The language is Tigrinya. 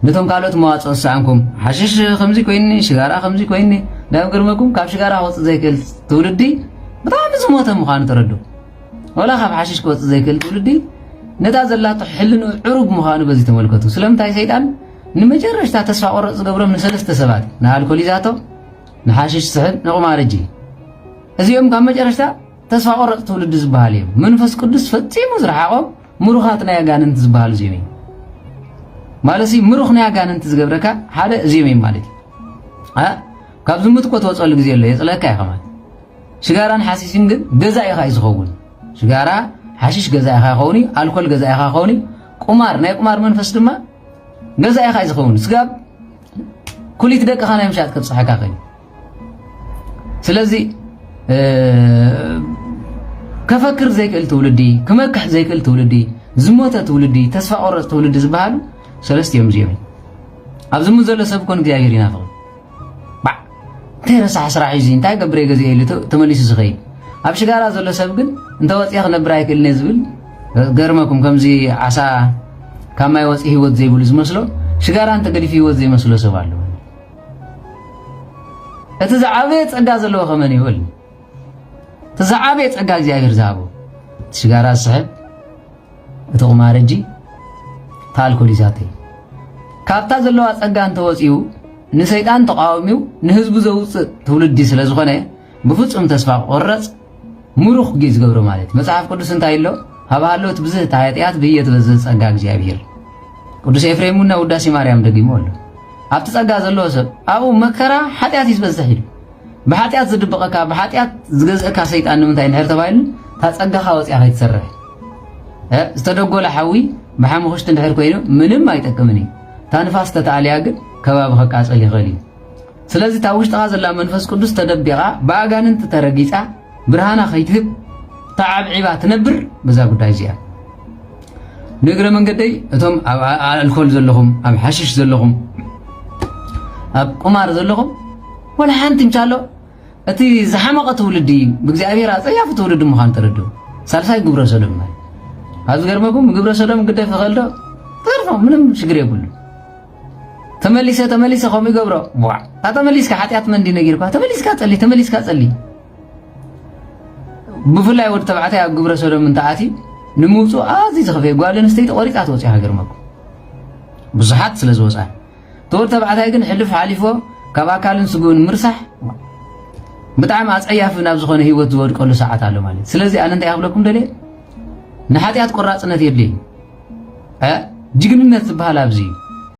نتهم قالت مواصل سانكم حشيش خمسي كويني شجارة خمسي كويني دام قرمكم كاب شجارة وص زي كل تولدي بطعم زموتهم مخان تردو ولا خاب حشيش كوص زي كل تولدي نتازل لا تحلنو عروب مخانو بزي تملكتو سلام تاي سيدان نمجرش تا تسفع ورق قبرهم نسلسة سبات نالكوليزاتو نحاشيش سحب نقمارجي እዚኦም ካብ መጨረሻ ተስፋ ቆረጥ ትውልድ ዝበሃል እዩ መንፈስ ቅዱስ ፈጺሙ ዝረሓቆም ሙሩኻት ናይ ኣጋንንት ዝበሃል እዚኦም እዩ ማለት ሙሩኽ ናይ ኣጋንንት ዝገብረካ ሓደ እዚኦም እዩ ማለት እዩ ካብ ዝሙት እኮ ትወፅሉ ግዜ ኣሎ የፅለካ ኢኻ ማለት ሽጋራን ሓሲስን ግን ገዛ ኢኻ እዩ ዝኸውን ሽጋራ ሓሺሽ ገዛ ኢኻ ይኸውን ኣልኮል ገዛ ኢኻ ይኸውን ቁማር ናይ ቁማር መንፈስ ድማ ገዛ ኢኻ እዩ ዝኸውን ስጋብ ኩሊት ደቅኻ ናይ ምሻጥ ከብፅሐካ ኸዩ ስለዚ كفكر زيك التولدي كمكح زيك التولدي زموت التولدي تسفى قرص تولدي زبالو سلست يوم زيوي ابزمو زلو سب كون እግዚአብሔር ይናፈው ባ ተረሳ 10 عايزين ታይ ገብረ ገዜ ኢሉ ተመሊስ ዝኸይ ኣብ ሽጋራ ዘሎ ሰብ ግን እንተ ወጽያ ነብራ ይክልነ ዝብል ገርመኩም ከምዚ ዓሳ ከማይ ወጽ ህይወት ዘይብሉ ዝመስሎ ሽጋራ እንተ ገዲፍ ህይወት ዘይመስሎ ሰብ አለ እቲ ዘዓበየ ጸጋ ዘለዎ ከመን ይሁን تزعابي ጸጋ እግዚአብሔር ዛቦ ሽጋራ ሰሕብ እተቁማረጂ ታልኮሊዛቴ ካብታ ዘለዋ ጸጋ እንተወጪው ንሰይጣን ተቃዋሚው ንህዝቡ ዘውጽእ ትውልዲ ስለዝኾነ ብፍጹም ተስፋ ቆረጽ ሙሩኽ ጊዜ ገብሮ ማለት መጽሐፍ ቅዱስ እንታይ ኢሎ ሃባሎት ብዝህ ታያጥያት ብየት በዝህ ጸጋ እግዚአብሔር ቅዱስ ኤፍሬምና ውዳሴ ማርያም ደግሞ አለ ኣብቲ ጸጋ ዘለዎ ሰብ አቡ መከራ ኃጢአት ይዝበዝሕ ይሉ بحاتيات زدبقك بحاتيات زغزك سيطان نمنتاي نحر تبايل تاصغخا وصيا يتسرح استدغول حوي بحامخشت نحر كوينو منم ما يتقمني تنفاس تتعاليا ግን ከባብ ከቃጸል ይኸሊ ስለዚህ ታውሽጣ ዘላ መንፈስ ቅዱስ ተደብቃ ባጋንንት ተረጊጻ ብርሃና ኸይትብ ተዓብዒባ ትነብር በዛ ጉዳይ ዚያ ንግረ መንገደይ እቶም አልኮል ዘለኹም ኣብ ሓሽሽ ዘለኹም ኣብ ቁማር ዘለኹም ولا حنت مشالو اتي زحمقه تولدي بእግዚአብሔር አጸያፍ تولد مخان تردو ሳልሳይ ግብረ ሰዶም ማለት አዝ ገርመኩም ግብረ ሰዶም ግዳይ ፈቀልዶ ተርፎ ምንም ችግር የብሉ ተመሊሰ ቆም ይገብሮ ዋ ተመሊስካ ኃጢአት መንዲ ነጊርካ ተመሊስካ ጸሊ ብፍላይ ወድ ተባዕታ ያ ግብረ ሰዶም እንታአቲ ንሙጹ አዚ ዝኸፈ ጓልን ስቴት ቆሪጣት ወጽ ያገርመኩም ብዙሓት ስለዝወጻ ተወድ ተባዕታ ግን ሕልፍ ሓሊፎ كباكالن سغون مرسح بتعم اصياف ናብ ዝኾነ ህይወት ዝወድቀሉ ሰዓት አለ ማለት ስለዚህ አነ እንታይ ያብለኩም ደለ ንኃጢአት ቆራጽነት የለይ ጅግንነት ዝበሃል ኣብዚ